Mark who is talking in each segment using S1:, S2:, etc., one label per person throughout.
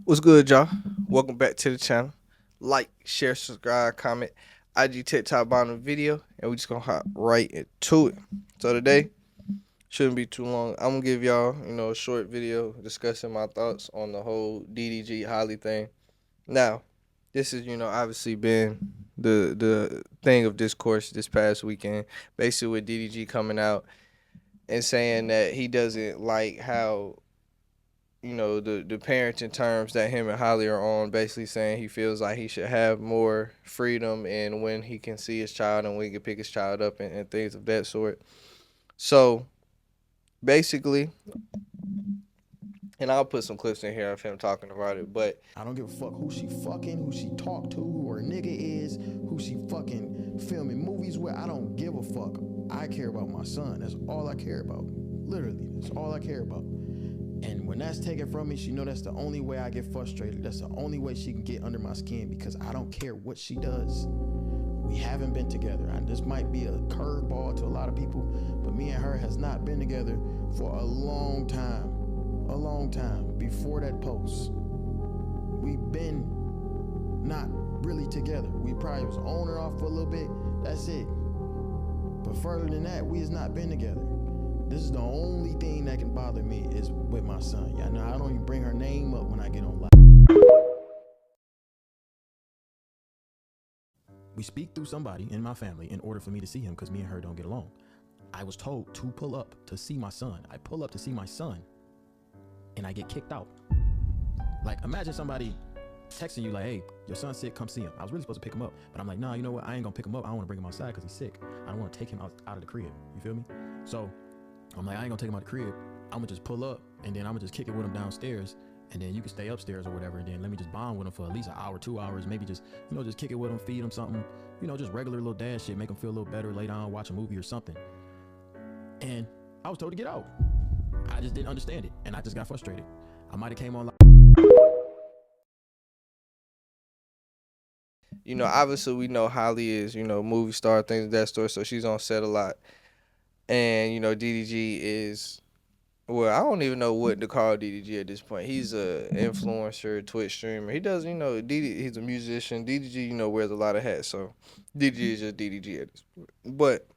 S1: What's good, y'all? Welcome back to the channel. Like, share, subscribe, comment, IG TikTok bottom video, and we just gonna hop right into it. So today shouldn't be too long. I'm gonna give y'all, a short video discussing my thoughts on the whole Ddg Halle thing. Now, this is, obviously been the thing of discourse this past weekend, basically with DDG coming out and saying that he doesn't like how the parenting terms that him and Holly are on, basically saying he feels like he should have more freedom in when he can see his child and when he can pick his child up and things of that sort. So basically, and I'll put some clips in here of him talking about it, but
S2: I don't give a fuck who she fucking, who she talk to, who her nigga is, who she fucking filming movies with. I don't give a fuck. I care about my son. That's all I care about. Literally, that's all I care about. And when that's taken from me, she know that's the only way I get frustrated. That's the only way she can get under my skin because I don't care what she does. We haven't been together. And this might be a curveball to a lot of people, but me and her has not been together for a long time. A long time before that post. We've been not really together. We probably was on and off for a little bit. That's it. But further than that, we has not been together. This is the only thing that can bother me is with my son. Y'all know I don't even bring her name up when I get on live. We speak through somebody in my family in order for me to see him because me and her don't get along. I was told to pull up to see my son. I pull up to see my son and I get kicked out. Like, imagine somebody texting you like, hey, your son's sick, come see him. I was really supposed to pick him up, but I'm like, nah, you know what? I ain't gonna pick him up. I don't wanna bring him outside because he's sick. I don't wanna take him out of the crib. You feel me? So I'm like, I ain't gonna take him out of the crib. I'm gonna just pull up and then I'm gonna just kick it with him downstairs. And then you can stay upstairs or whatever. And then let me just bond with him for at least an hour, 2 hours, maybe just, just kick it with him, feed him something, just regular little dad shit, make him feel a little better, lay down, watch a movie or something. And I was told to get out. I just didn't understand it. And I just got frustrated. I might have came on like,
S1: obviously we know Holly is, movie star, things of that sort, so she's on set a lot. And, DDG is, well, I don't even know what to call DDG at this point. He's a influencer, Twitch streamer. He does, he's a musician. DDG, wears a lot of hats, so DDG is just DDG at this point. But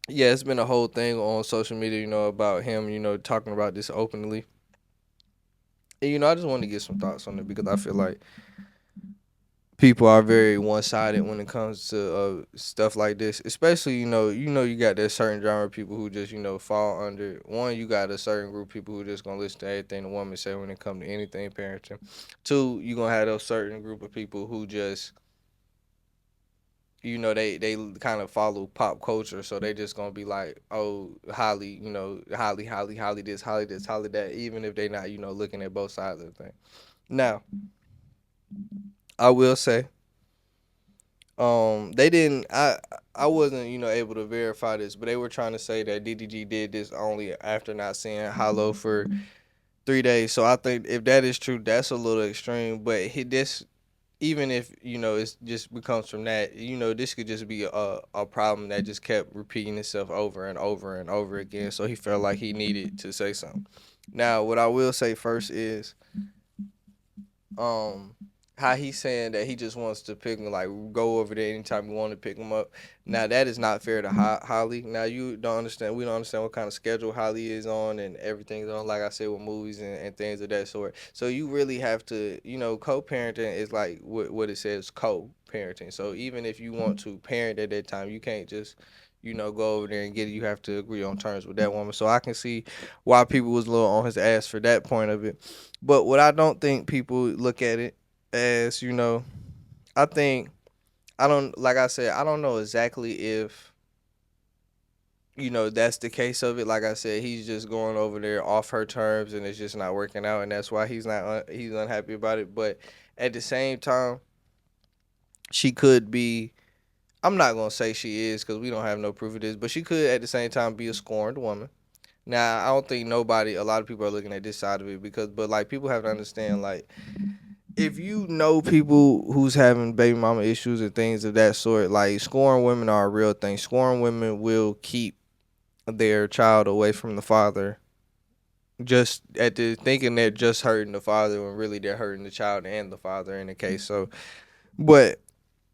S1: yeah, it's been a whole thing on social media, about him, talking about this openly. And, I just want to get some thoughts on it because I feel like people are very one-sided when it comes to stuff like this, especially you got that certain genre of people who just fall under one. You got a certain group of people who just gonna listen to everything the woman say when it comes to anything parenting. Two, you gonna have those certain group of people who just they kind of follow pop culture, so they just gonna be like, oh, Holly, Holly this, Holly this, Holly that, even if they not looking at both sides of the thing. Now, I will say, they didn't. I wasn't able to verify this, but they were trying to say that DDG did this only after not seeing Hollow for 3 days. So I think if that is true, that's a little extreme. But this, even if it just becomes from that, this could just be a problem that just kept repeating itself over and over and over again. So he felt like he needed to say something. Now, what I will say first is, um how he's saying that he just wants to pick him, like go over there anytime you want to pick him up. Now that is not fair to Holly. Now you don't understand. We don't understand what kind of schedule Holly is on and everything's on. Like I said, with movies and things of that sort. So you really have to, co-parenting is like what it says, co-parenting. So even if you want to parent at that time, you can't just go over there and get it. You have to agree on terms with that woman. So I can see why people was a little on his ass for that point of it. But what I don't think people look at it as, I think, I don't, like I said, I don't know exactly if, that's the case of it. Like I said, he's just going over there off her terms and it's just not working out. And that's why he's unhappy about it. But at the same time, she could be, I'm not going to say she is because we don't have no proof of this, but she could at the same time be a scorned woman. Now, I don't think a lot of people are looking at this side of it but like people have to understand, like, if you know people who's having baby mama issues and things of that sort, like scoring women are a real thing. Scoring women will keep their child away from the father just at the thinking they're just hurting the father when really they're hurting the child and the father in the case. So, but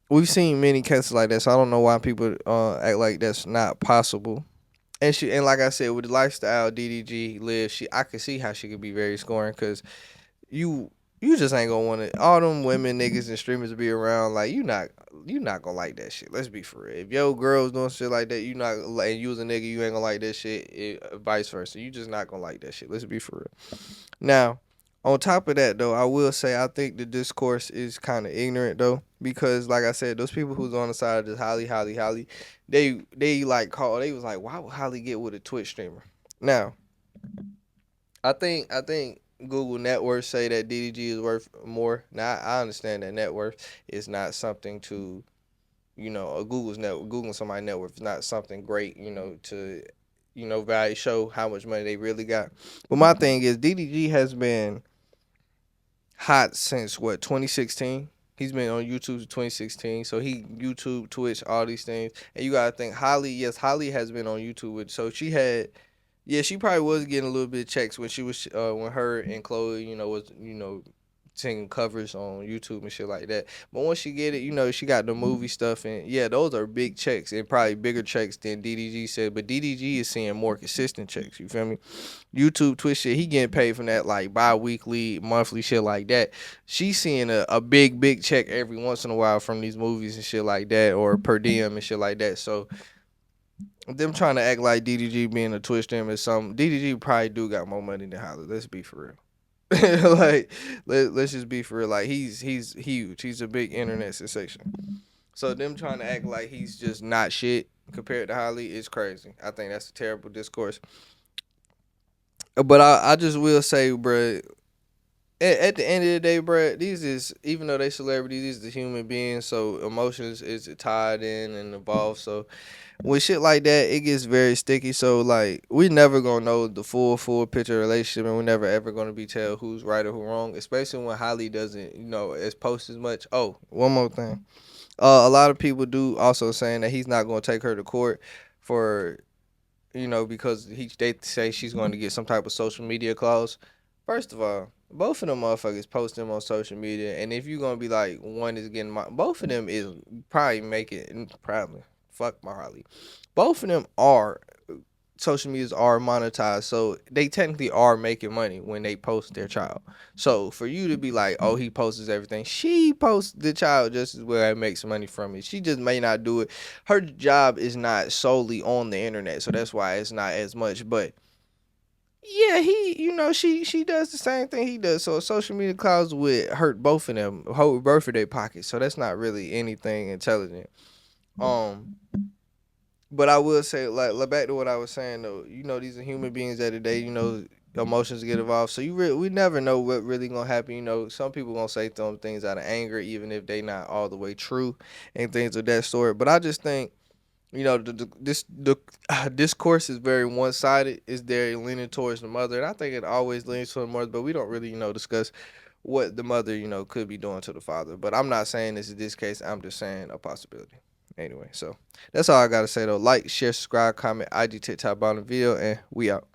S1: we've seen many cases like that. So I don't know why people act like that's not possible. And like I said, with the lifestyle DDG lives, I could see how she could be very scoring because you you just ain't gonna want to all them women niggas and streamers be around like you not gonna like that shit. Let's be for real. If your girl's doing shit like that, you not like and you was a nigga, you ain't gonna like that shit. Vice versa, you just not gonna like that shit. Let's be for real. Now, on top of that though, I will say I think the discourse is kind of ignorant though because like I said, those people who's on the side of this Holly, they like call they was like, why would Holly get with a Twitch streamer? Now I think Google net worth say that DDG is worth more. Now I understand that net worth is not something to a Googling somebody's net worth is not something great to value show how much money they really got. But my thing is DDG has been hot since what 2016. He's been on YouTube since 2016, so he YouTube, Twitch, all these things. And you gotta think Holly. Yes, Holly has been on YouTube, so she had yeah, she probably was getting a little bit of checks when she was when her and Chloe, was singing covers on YouTube and shit like that. But once she get it, she got the movie stuff and yeah, those are big checks and probably bigger checks than DDG said. But DDG is seeing more consistent checks. You feel me? YouTube, Twitch shit, he getting paid from that like bi-weekly, monthly shit like that. She's seeing a big check every once in a while from these movies and shit like that or per diem and shit like that. So them trying to act like DDG being a Twitch streamer or something. DDG probably do got more money than Holly. Let's be for real. Like let's just be for real. Like he's huge. He's a big internet sensation. So them trying to act like he's just not shit compared to Holly is crazy. I think that's a terrible discourse. But I just will say, bruh, at the end of the day, bruh, these is even though they celebrities, these is the human beings. So emotions is tied in and involved. So with shit like that, it gets very sticky. So like we never gonna know the full picture of the relationship, and we're never ever gonna be tell who's right or who wrong. Especially when Holly doesn't, as post as much. Oh, one more thing. A lot of people do also saying that he's not gonna take her to court for because they say she's going to get some type of social media clause. First of all, both of them motherfuckers post them on social media, and if you're gonna be like one is getting both of them is probably making probably fuck Marley. Both of them are social medias are monetized, so they technically are making money when they post their child. So for you to be like, oh, he posts everything, she posts the child just as well and makes money from it. She just may not do it. Her job is not solely on the internet, so that's why it's not as much. But yeah, she does the same thing he does. So a social media clause would hurt both of them, hold both of their pockets. So that's not really anything intelligent. Um, but I will say, like back to what I was saying though. These are human beings at the day. Emotions get involved. So we never know what really gonna happen. Some people gonna say some things out of anger, even if they not all the way true, and things of that sort. But I just think, the discourse is very one sided. It's very leaning towards the mother, and I think it always leans towards the mother. But we don't really, discuss what the mother, could be doing to the father. But I'm not saying this is this case. I'm just saying a possibility. Anyway, so that's all I gotta say though. Like, share, subscribe, comment, IG, TikTok, bottom video, and we out.